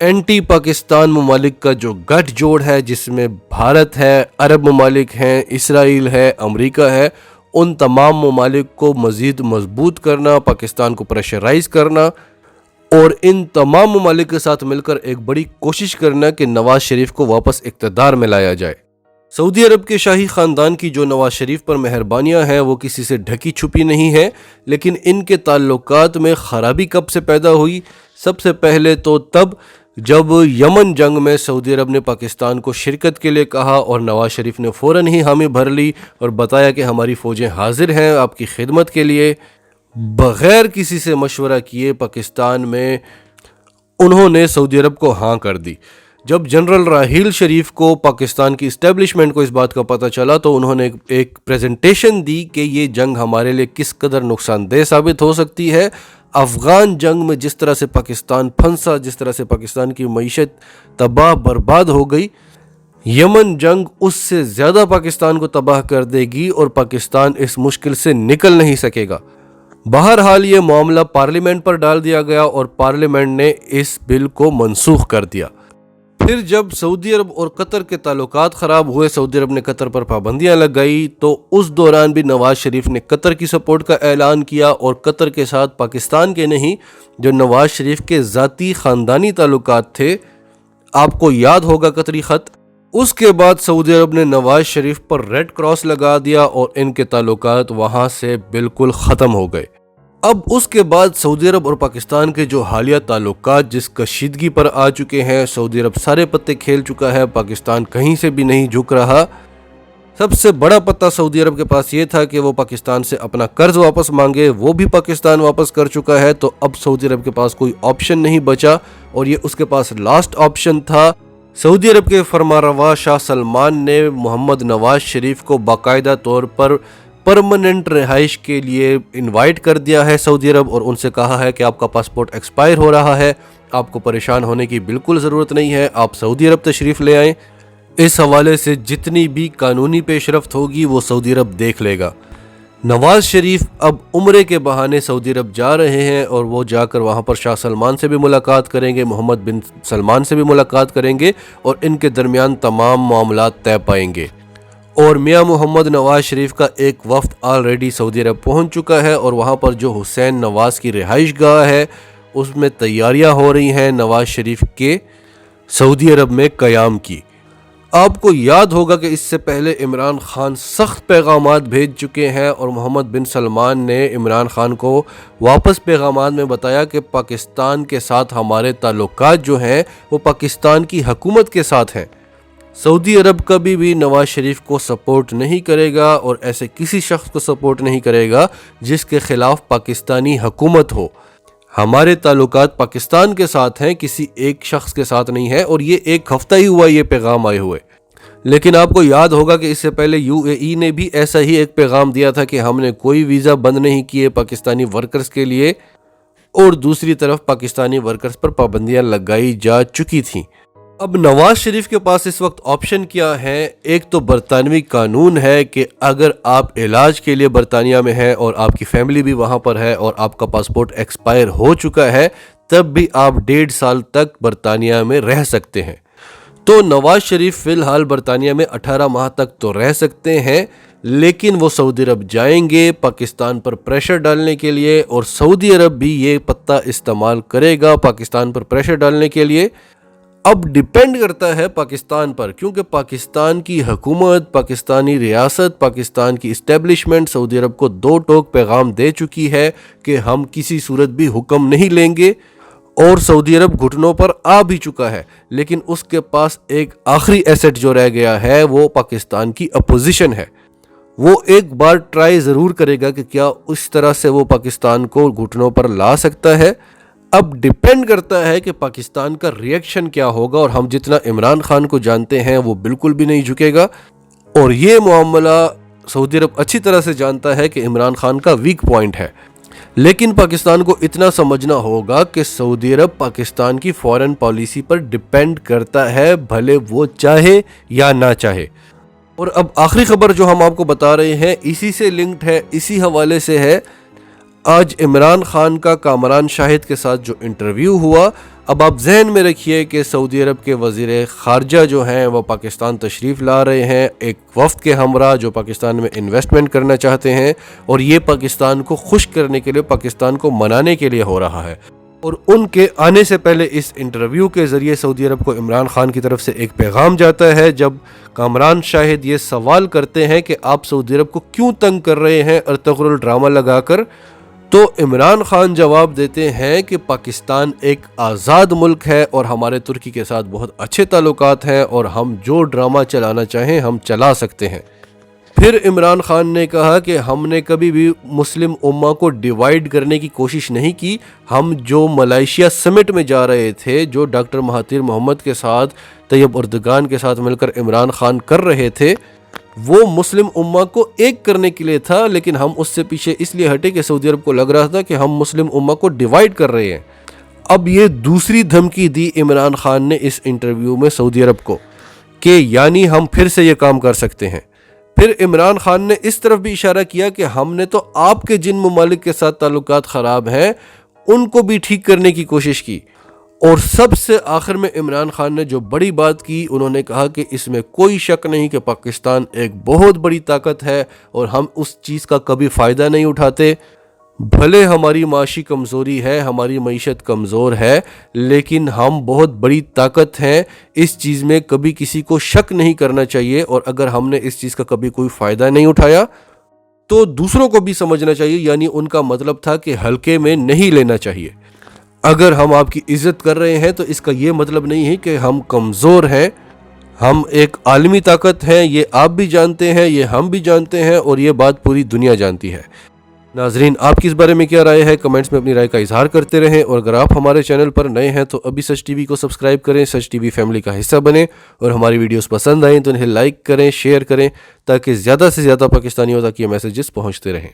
Anti Pakistan ممالک کا جو گٹھ جوڑ ہے، جس میں بھارت ہے، عرب ممالک ہیں، اسرائیل ہے، امریکہ ہے، ان تمام ممالک کو مزید مضبوط کرنا، پاکستان کو پریشرائز کرنا اور ان تمام ممالک کے ساتھ مل کر ایک بڑی کوشش کرنا کہ نواز شریف کو واپس اقتدار میں لایا جائے۔ سعودی عرب کے شاہی خاندان کی جو نواز شریف پر مہربانیاں ہیں وہ کسی سے ڈھکی چھپی نہیں ہیں، لیکن ان کے تعلقات میں خرابی کب سے پیدا ہوئی؟ سب سے پہلے تو تب جب یمن جنگ میں سعودی عرب نے پاکستان کو شرکت کے لیے کہا اور نواز شریف نے فوراً ہی حامی بھر لی اور بتایا کہ ہماری فوجیں حاضر ہیں آپ کی خدمت کے لیے۔ بغیر کسی سے مشورہ کیے پاکستان میں انہوں نے سعودی عرب کو ہاں کر دی۔ جب جنرل راحیل شریف کو پاکستان کی اسٹیبلشمنٹ کو اس بات کا پتہ چلا تو انہوں نے ایک پریزنٹیشن دی کہ یہ جنگ ہمارے لیے کس قدر نقصان دہ ثابت ہو سکتی ہے۔ افغان جنگ میں جس طرح سے پاکستان پھنسا، جس طرح سے پاکستان کی معیشت تباہ برباد ہو گئی، یمن جنگ اس سے زیادہ پاکستان کو تباہ کر دے گی اور پاکستان اس مشکل سے نکل نہیں سکے گا۔ بہرحال یہ معاملہ پارلیمنٹ پر ڈال دیا گیا اور پارلیمنٹ نے اس بل کو منسوخ کر دیا۔ پھر جب سعودی عرب اور قطر کے تعلقات خراب ہوئے، سعودی عرب نے قطر پر پابندیاں لگائی، تو اس دوران بھی نواز شریف نے قطر کی سپورٹ کا اعلان کیا اور قطر کے ساتھ پاکستان کے نہیں، جو نواز شریف کے ذاتی خاندانی تعلقات تھے، آپ کو یاد ہوگا قطری خط، اس کے بعد سعودی عرب نے نواز شریف پر ریڈ کراس لگا دیا اور ان کے تعلقات وہاں سے بالکل ختم ہو گئے۔ اب اس کے بعد سعودی عرب اور پاکستان کے جو حالیہ تعلقات جس کشیدگی پر آ چکے ہیں، سعودی عرب سارے پتے کھیل چکا ہے، پاکستان کہیں سے بھی نہیں جھک رہا۔ سب سے بڑا پتہ سعودی عرب کے پاس یہ تھا کہ وہ پاکستان سے اپنا قرض واپس مانگے، وہ بھی پاکستان واپس کر چکا ہے، تو اب سعودی عرب کے پاس کوئی آپشن نہیں بچا اور یہ اس کے پاس لاسٹ آپشن تھا۔ سعودی عرب کے فرمانروا شاہ سلمان نے محمد نواز شریف کو باقاعدہ طور پر پرماننٹ رہائش کے لیے انوائٹ کر دیا ہے سعودی عرب، اور ان سے کہا ہے کہ آپ کا پاسپورٹ ایکسپائر ہو رہا ہے، آپ کو پریشان ہونے کی بالکل ضرورت نہیں ہے، آپ سعودی عرب تشریف لے آئیں۔ اس حوالے سے جتنی بھی قانونی پیش رفت ہوگی وہ سعودی عرب دیکھ لے گا۔ نواز شریف اب عمرے کے بہانے سعودی عرب جا رہے ہیں اور وہ جا کر وہاں پر شاہ سلمان سے بھی ملاقات کریں گے، محمد بن سلمان سے بھی ملاقات کریں گے اور ان کے درمیان تمام معاملات طے پائیں گے۔ اور میاں محمد نواز شریف کا ایک وفد آلریڈی سعودی عرب پہنچ چکا ہے اور وہاں پر جو حسین نواز کی رہائش گاہ ہے اس میں تیاریاں ہو رہی ہیں نواز شریف کے سعودی عرب میں قیام کی۔ آپ کو یاد ہوگا کہ اس سے پہلے عمران خان سخت پیغامات بھیج چکے ہیں اور محمد بن سلمان نے عمران خان کو واپس پیغامات میں بتایا کہ پاکستان کے ساتھ ہمارے تعلقات جو ہیں وہ پاکستان کی حکومت کے ساتھ ہیں۔ سعودی عرب کبھی بھی نواز شریف کو سپورٹ نہیں کرے گا اور ایسے کسی شخص کو سپورٹ نہیں کرے گا جس کے خلاف پاکستانی حکومت ہو۔ ہمارے تعلقات پاکستان کے ساتھ ہیں، کسی ایک شخص کے ساتھ نہیں ہے، اور یہ ایک ہفتہ ہی ہوا یہ پیغام آئے ہوئے۔ لیکن آپ کو یاد ہوگا کہ اس سے پہلے UAE نے بھی ایسا ہی ایک پیغام دیا تھا کہ ہم نے کوئی ویزا بند نہیں کیے پاکستانی ورکرز کے لیے، اور دوسری طرف پاکستانی ورکرز پر پابندیاں لگائی جا چکی تھیں۔ اب نواز شریف کے پاس اس وقت آپشن کیا ہے؟ ایک تو برطانوی قانون ہے کہ اگر آپ علاج کے لیے برطانیہ میں ہیں اور آپ کی فیملی بھی وہاں پر ہے اور آپ کا پاسپورٹ ایکسپائر ہو چکا ہے تب بھی آپ 1.5 سال تک برطانیہ میں رہ سکتے ہیں۔ تو نواز شریف فی الحال برطانیہ میں 18 ماہ تک تو رہ سکتے ہیں، لیکن وہ سعودی عرب جائیں گے پاکستان پر پریشر ڈالنے کے لیے، اور سعودی عرب بھی یہ پتہ استعمال کرے گا پاکستان پر پریشر ڈالنے کے لیے۔ اب ڈیپینڈ کرتا ہے پاکستان پر، کیونکہ پاکستان کی حکومت، پاکستانی ریاست، پاکستان کی اسٹیبلشمنٹ سعودی عرب کو 2 ٹوک پیغام دے چکی ہے کہ ہم کسی صورت بھی حکم نہیں لیں گے، اور سعودی عرب گھٹنوں پر آ بھی چکا ہے، لیکن اس کے پاس ایک آخری ایسٹ جو رہ گیا ہے وہ پاکستان کی اپوزیشن ہے۔ وہ ایک بار ٹرائی ضرور کرے گا کہ کیا اس طرح سے وہ پاکستان کو گھٹنوں پر لا سکتا ہے۔ اب ڈیپینڈ کرتا ہے کہ پاکستان کا ریئیکشن کیا ہوگا، اور ہم جتنا عمران خان کو جانتے ہیں وہ بالکل بھی نہیں جھکے گا، اور یہ معاملہ سعودی عرب اچھی طرح سے جانتا ہے کہ عمران خان کا ویک پوائنٹ ہے۔ لیکن پاکستان کو اتنا سمجھنا ہوگا کہ سعودی عرب پاکستان کی فارن پالیسی پر ڈیپینڈ کرتا ہے، بھلے وہ چاہے یا نہ چاہے۔ اور اب آخری خبر جو ہم آپ کو بتا رہے ہیں اسی سے لنکڈ ہے، اسی حوالے سے ہے۔ آج عمران خان کا کامران شاہد کے ساتھ جو انٹرویو ہوا، اب آپ ذہن میں رکھیے کہ سعودی عرب کے وزیر خارجہ جو ہیں وہ پاکستان تشریف لا رہے ہیں ایک وفد کے ہمراہ جو پاکستان میں انویسٹمنٹ کرنا چاہتے ہیں، اور یہ پاکستان کو خوش کرنے کے لیے، پاکستان کو منانے کے لیے ہو رہا ہے۔ اور ان کے آنے سے پہلے اس انٹرویو کے ذریعے سعودی عرب کو عمران خان کی طرف سے ایک پیغام جاتا ہے، جب کامران شاہد یہ سوال کرتے ہیں کہ آپ سعودی عرب کو کیوں تنگ کر رہے ہیں ارطغرل ڈرامہ لگا کر، تو عمران خان جواب دیتے ہیں کہ پاکستان ایک آزاد ملک ہے اور ہمارے ترکی کے ساتھ بہت اچھے تعلقات ہیں اور ہم جو ڈرامہ چلانا چاہیں ہم چلا سکتے ہیں۔ پھر عمران خان نے کہا کہ ہم نے کبھی بھی مسلم امہ کو ڈیوائیڈ کرنے کی کوشش نہیں کی، ہم جو ملائیشیا سمٹ میں جا رہے تھے، جو ڈاکٹر مہاتیر محمد کے ساتھ، طیب اردگان کے ساتھ مل کر عمران خان کر رہے تھے، وہ مسلم امہ کو ایک کرنے کے لیے تھا، لیکن ہم اس سے پیچھے اس لیے ہٹے کہ سعودی عرب کو لگ رہا تھا کہ ہم مسلم امہ کو ڈیوائیڈ کر رہے ہیں۔ اب یہ دوسری دھمکی دی عمران خان نے اس انٹرویو میں سعودی عرب کو کہ یعنی ہم پھر سے یہ کام کر سکتے ہیں۔ پھر عمران خان نے اس طرف بھی اشارہ کیا کہ ہم نے تو آپ کے جن ممالک کے ساتھ تعلقات خراب ہیں ان کو بھی ٹھیک کرنے کی کوشش کی، اور سب سے آخر میں عمران خان نے جو بڑی بات کی، انہوں نے کہا کہ اس میں کوئی شک نہیں کہ پاکستان ایک بہت بڑی طاقت ہے اور ہم اس چیز کا کبھی فائدہ نہیں اٹھاتے۔ بھلے ہماری معاشی کمزوری ہے، ہماری معیشت کمزور ہے، لیکن ہم بہت بڑی طاقت ہیں، اس چیز میں کبھی کسی کو شک نہیں کرنا چاہیے، اور اگر ہم نے اس چیز کا کبھی کوئی فائدہ نہیں اٹھایا تو دوسروں کو بھی سمجھنا چاہیے، یعنی ان کا مطلب تھا کہ ہلکے میں نہیں لینا چاہیے۔ اگر ہم آپ کی عزت کر رہے ہیں تو اس کا یہ مطلب نہیں ہے کہ ہم کمزور ہیں، ہم ایک عالمی طاقت ہیں، یہ آپ بھی جانتے ہیں، یہ ہم بھی جانتے ہیں، اور یہ بات پوری دنیا جانتی ہے۔ ناظرین، آپ کی اس بارے میں کیا رائے ہے؟ کمنٹس میں اپنی رائے کا اظہار کرتے رہیں، اور اگر آپ ہمارے چینل پر نئے ہیں تو ابھی سچ ٹی وی کو سبسکرائب کریں، سچ ٹی وی فیملی کا حصہ بنیں، اور ہماری ویڈیوز پسند آئیں تو انہیں لائک کریں، شیئر کریں، تاکہ زیادہ سے زیادہ پاکستانیوں تک یہ میسیجز پہنچتے رہیں۔